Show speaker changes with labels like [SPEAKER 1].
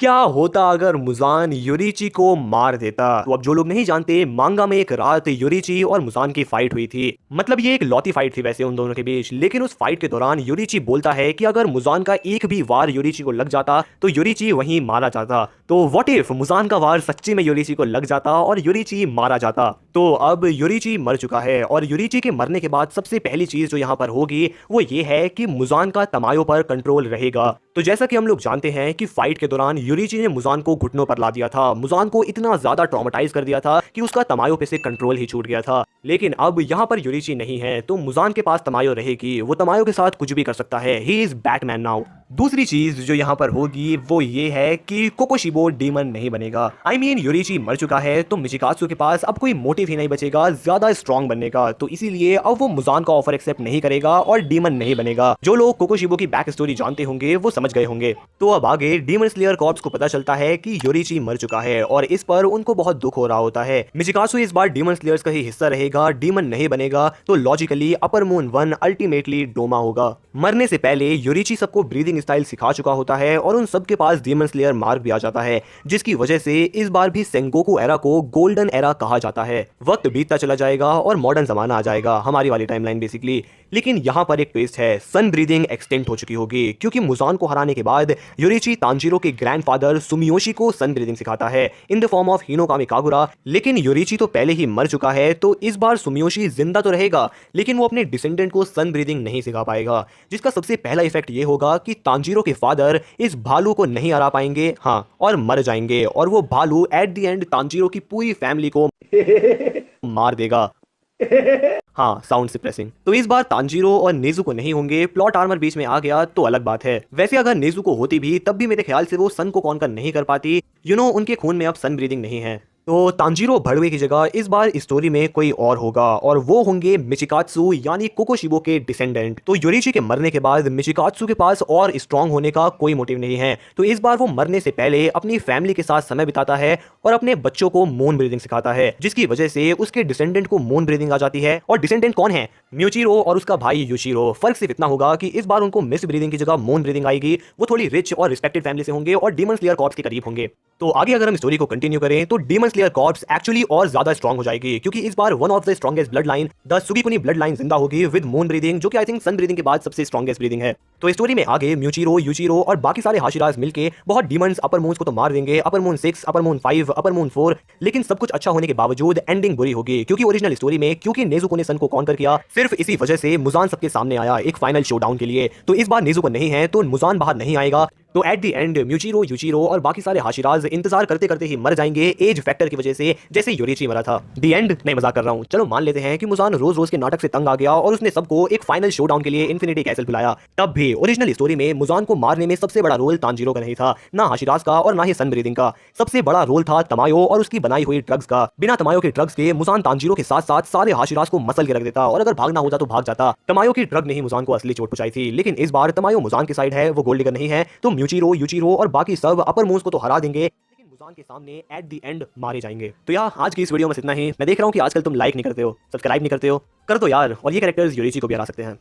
[SPEAKER 1] क्या होता अगर मुजान योरीची को मार देता? तो अब जो लोग नहीं जानते, मांगा में एक रात योरीची और मुजान की फाइट हुई थी। मतलब ये एक लौती फाइट थी वैसे उन दोनों के बीच, लेकिन उस फाइट के दौरान योरीची बोलता है कि अगर मुजान का एक भी वार योरीची को लग जाता तो योरीची वहीं मारा जाता। तो व्हाट इफ मुजान का वार सच्ची में योरीची को लग जाता और योरीची मारा जाता? तो अब योरीची मर चुका है और योरीची के मरने के बाद सबसे पहली चीज जो यहाँ पर होगी वो ये है कि मुजान का तमायो पर कंट्रोल रहेगा। तो जैसा कि हम लोग जानते हैं कि फाइट के दौरान योरीची ने मुजान को घुटनों पर ला दिया था, मुजान को इतना ज्यादा ट्रॉमेटाइज कर दिया था कि उसका तमायो पे से कंट्रोल ही छूट गया था। लेकिन अब यहाँ पर योरीची नहीं है तो मुजान के पास तमायो रहेगी, वो तमायो के साथ कुछ भी कर सकता है। He is Batman now. दूसरी चीज जो यहाँ पर होगी वो ये है कि कोकोशिबो डीमन नहीं बनेगा। आई मीन योरीची मर चुका है तो मिचिकात्सु के पास अब कोई मोटिव ही नहीं बचेगा ज्यादा स्ट्रॉन्ग बनने का, तो इसीलिए अब वो मुजान का ऑफर एक्सेप्ट नहीं करेगा और डीमन नहीं बनेगा। जो लोग कोकोशिबो की बैक स्टोरी जानते होंगे वो समझ गए होंगे। तो अब आगे डीमन स्लेयर कॉर्प्स को पता चलता है कि योरीची मर चुका है और इस पर उनको बहुत दुख हो रहा होता है। मिचिकात्सु इस बार डीमन स्लेयर्स का ही हिस्सा रहेगा, डीमन नहीं बनेगा, तो logically upper moon 1 ultimately Doma होगा। मरने से पहले योरीची सबको ब्रीदिंग स्टाइल सिखा चुका होता है और उन सबके पास डीमन स्लेयर मार्क भी आ जाता है, जिसकी वजह से इस बार भी सेंगोकू एरा को गोल्डन एरा कहा जाता है। वक्त बीतता चला जाएगा और मॉडर्न जमाना आ जाएगा, हमारी वाली टाइमलाइन बेसिकली। लेकिन यहाँ पर एक ट्विस्ट है, सन ब्रीदिंग एक्सटेंट हो चुकी होगी क्योंकि मुजान को हराने के बाद योरीची तांजीरो के ग्रैंडफादर सुमियोशी को सन ब्रीदिंग सिखाता है in the form of Hinokami Kagura. लेकिन योरीची तो पहले ही मर चुका है तो इस बार सुमियोशी जिंदा तो रहेगा लेकिन वो अपने डिसेंडेंट को सन ब्रीदिंग नहीं सिखा पाएगा, जिसका सबसे पहला इफेक्ट ये होगा कि तांजीरो के फादर इस भालू को नहीं हरा पाएंगे, हाँ, और मर जाएंगे और वो भालू एट द एंड तांजीरो की पूरी फैमिली को मार देगा। हाँ, साउंड डिप्रेसिंग। तो इस बार तांजीरो और नेजुको नहीं होंगे, प्लॉट आर्मर बीच में आ गया तो अलग बात है। वैसे अगर नेजुको होती भी तब भी मेरे ख्याल से वो सन को कॉन्कर नहीं कर पाती, उनके खून में अब सन ब्रीदिंग नहीं है। तो तांजीरो भड़वे की जगह इस बार स्टोरी में कोई और होगा और वो होंगे मिचिकात्सु यानी कोकोशिबो के डिसेंडेंट। तो योरीची के मरने के बाद मिचिकात्सु के पास और स्ट्रांग होने का कोई मोटिव नहीं है, तो इस बार वो मरने से पहले अपनी फैमिली के साथ समय बिताता है और अपने बच्चों को मून ब्रीदिंग सिखाता है, जिसकी वजह से उसके डिसेंडेंट को मून ब्रीदिंग आ जाती है। और डिसेंडेंट कौन है? म्यूचिरो और उसका भाई युशिरो। फर्क सिर्फ इतना होगा कि इस बार उनको मिस ब्रीदिंग की जगह मून ब्रीदिंग आएगी। वो थोड़ी रिच और रिस्पेक्टेड फैमिली से होंगे और डीमन स्लेयर कॉर्प्स के करीब होंगे। तो आगे अगर हम स्टोरी को कंटिन्यू करें तो डीमन स्लेयर कॉर्प्स एक्चुअली और ज्यादा स्ट्रांग हो जाएगी क्योंकि इस बार one of the strongest bloodline the Sugikuni bloodline जिंदा होगी विद मून ब्रीदिंग, जो कि आई थिंक सन ब्रीदिंग के बाद सबसे स्ट्रॉन्गेस्ट ब्रीदिंग है। तो स्टोरी में आगे म्यूचिरो, युचिरो और बाकी सारे हाशिराज मिलके बहुत डीमंस अपर मून्स को तो मार देंगे, upper moon 6, upper moon 5, upper moon 4, लेकिन सब कुछ अच्छा होने के बावजूद एंडिंग बुरी होगी क्योंकि ओरिजिनल स्टोरी में क्योंकि नेजुको ने सन को कॉन्कर किया, सिर्फ इसी वजह से मुजान सबके सामने आया एक फाइनल शोडाउन के लिए। तो इस बार नेजुको नहीं है तो मुजान बाहर नहीं आएगा। तो एट द एंड म्यूचिरो, युचिरो और बाकी सारे हाशिराज इंतजार करते करते ही मर जाएंगे एज फैक्टर की वजह से, जैसे योरीची मरा था। द एंड नहीं, मजाक कर रहा हूँ। चलो मान लेते हैं कि मुजान रोज रोज के नाटक से तंग आ गया और उसने सबको एक फाइनल शोडाउन के लिए इन्फिनिटी कैसल बुलाया। तब भी ओरिजिनल स्टोरी में मुजान को मारने में सबसे बड़ा रोल तांजीरो का नहीं था, ना हाशिराज का और ना ही सन ब्रीदिंग का। सबसे बड़ा रोल था तमायो और उसकी बनाई हुई ड्रग्स का। बिना तमायो के ड्रग्स के मुजान तांजीरो के साथ साथ सारे हाशिराज को मसल के रख देता और अगर भागना होता तो भाग जाता। तमायो की ड्रग ने ही मुजान को असली चोट पहुंचाई थी, लेकिन इस बार तमायो मुजान की साइड है, वो गोल्ड डिगर नहीं है। तो म्यूचिरो, युचिरो और बाकी सब अपर मून्स को तो हरा देंगे लेकिन मुजान के सामने एट द एंड मारे जाएंगे। तो यार आज की इस वीडियो में इतना ही। मैं देख रहा हूँ कि आजकल तुम लाइक नहीं करते हो, सब्सक्राइब नहीं करते हो, कर दो यार। और ये कैरेक्टर्स योरीची को भी हरा सकते हैं।